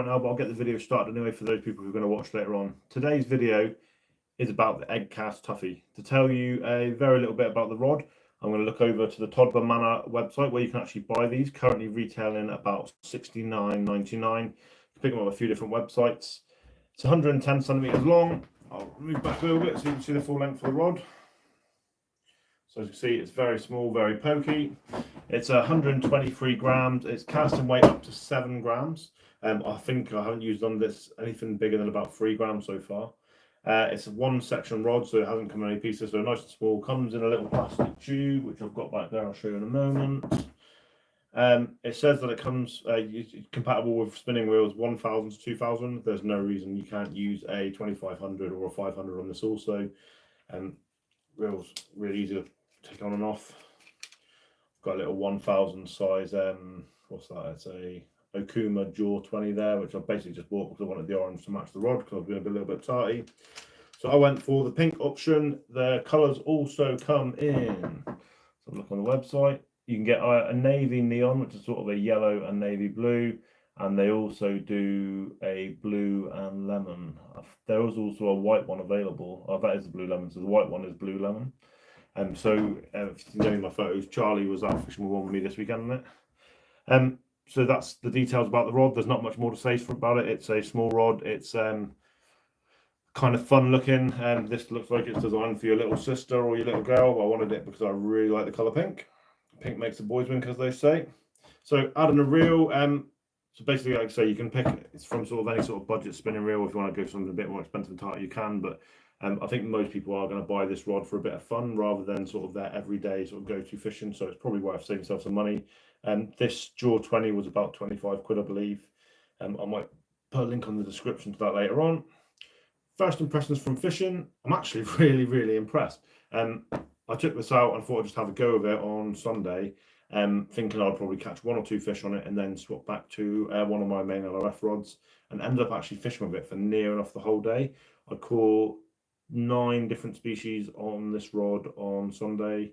right now, but I'll get the video started anyway for those people who are going to watch later on. Today's video is about the Egg Cast Toughy. To tell you a very little bit about the rod, I'm going to look over to the Toddler Manor website where you can actually buy these, currently retailing about $69.99. You can pick them up on a few different websites. It's 110 centimeters long. I'll move back a little bit so you can see the full length of the rod. So as you can see, it's very small, very pokey. It's 123 grams. It's casting weight up to 7 grams. I think I haven't used on this anything bigger than about 3 grams so far. It's a one section rod, so it hasn't come in any pieces, so nice and small. Comes in a little plastic tube, which I've got back there, I'll show you in a moment. It says that it comes compatible with spinning wheels 1000 to 2000. There's no reason you can't use a 2500 or a 500 on this also. Wheels really easy to take on and off. I've got a little 1000 size, what's that? It's a Okuma Jaw 20 there, which I basically just bought because I wanted the orange to match the rod because I've been a little bit tarty. So I went for the pink option. The colours also come in. So look on the website. You can get a navy neon, which is sort of a yellow and navy blue, and they also do a blue and lemon. There is also a white one available. Oh, that is the blue lemon. So the white one is blue lemon. So if you can see my photos, Charlie was out fishing with one with me this weekend, isn't it? So that's the details about the rod. There's not much more to say about it. It's a small rod. It's kind of fun looking. This looks like it's designed for your little sister or your little girl. I wanted it because I really like the colour pink. Pink makes the boys wink, as they say. So adding a reel. So basically, like I say, you can pick it's from sort of any sort of budget spinning reel. If you want to go something a bit more expensive and tighter, you can. But I think most people are going to buy this rod for a bit of fun rather than sort of their everyday sort of go-to fishing. So it's probably worth saving yourself some money. This Jaw 20 was about 25 quid, I believe. I might put a link on the description to that later on. First impressions from fishing, I'm actually really impressed. I took this out and thought I'd just have a go of it on Sunday, thinking I'd probably catch 1 or 2 fish on it and then swap back to one of my main LRF rods, and ended up actually fishing with it for near enough the whole day. I caught 9 different species on this rod on Sunday,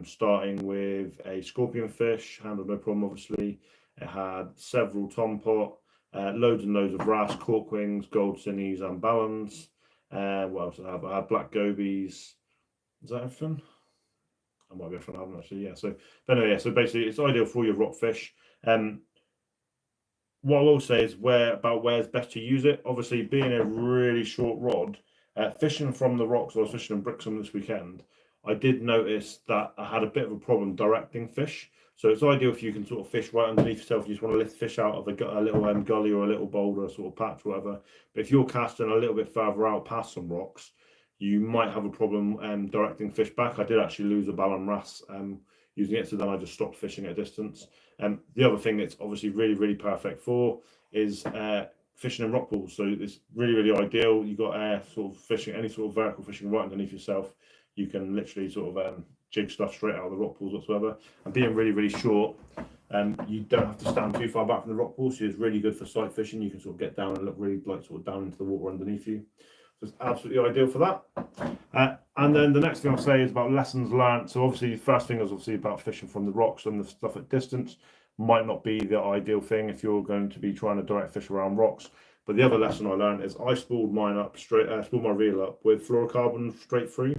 starting with a scorpion fish, handled no problem obviously. It had several tom pot, loads and loads of wrasse, cork wings, gold cinnies and ballons. What else did I have? I had black gobies. Is that everything? I might be everything I haven't actually, yeah. So, but anyway, yeah, so basically it's ideal for your rock fish. What I will say is where's best to use it. Obviously, being a really short rod, fishing from the rocks, I was fishing in Brixham this weekend, I did notice that I had a bit of a problem directing fish. So it's ideal if you can sort of fish right underneath yourself. You just want to lift fish out of a little gully or a little boulder, sort of patch, whatever. But if you're casting a little bit further out past some rocks, you might have a problem directing fish back. I did actually lose a ballon wrasse using it, so then I just stopped fishing at a distance. The other thing it's obviously really perfect for is fishing in rock pools. So it's really ideal. You've got sort of fishing, any sort of vertical fishing right underneath yourself. You can literally sort of jig stuff straight out of the rock pools whatsoever. And being really short, you don't have to stand too far back from the rock pool, so it's really good for sight fishing. You can sort of get down and look really like sort of down into the water underneath you. So it's absolutely ideal for that. And then the next thing I'll say is about lessons learned. So obviously the first thing is obviously about fishing from the rocks, and the stuff at distance might not be the ideal thing if you're going to be trying to direct fish around rocks. But the other lesson I learned is I spooled mine up spooled my reel up with fluorocarbon straight through,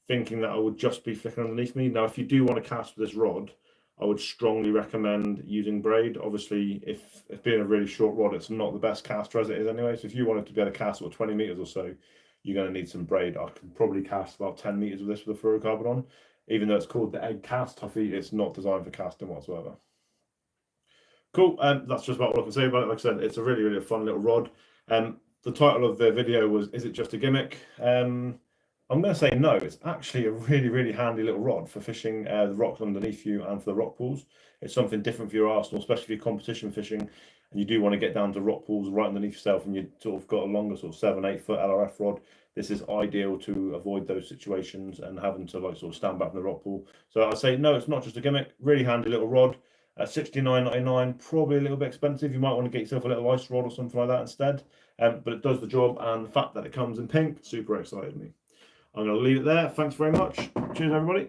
thinking that I would just be flicking underneath me. Now, if you do want to cast with this rod, I would strongly recommend using braid. Obviously, if being a really short rod, it's not the best caster as it is anyway. So if you wanted to be able to cast for 20 meters or so, you're going to need some braid. I can probably cast about 10 meters with this with a fluorocarbon on. Even though it's called the Egg Cast Toughy, it's not designed for casting whatsoever. Cool, that's just about what I can say about it. Like I said, it's a really fun little rod. The title of the video was, is it just a gimmick? I'm going to say no. It's actually a really handy little rod for fishing the rocks underneath you and for the rock pools. It's something different for your arsenal, especially if you're competition fishing and you do want to get down to rock pools right underneath yourself and you sort of got a longer sort of 7-8 foot LRF rod. This is ideal to avoid those situations and having to like sort of stand back in the rock pool. So I'd say no, it's not just a gimmick. Really handy little rod. At $69.99, probably a little bit expensive. You might want to get yourself a little ice rod or something like that instead. But it does the job, and the fact that it comes in pink super excited me. I'm going to leave it there. Thanks very much. Cheers, everybody.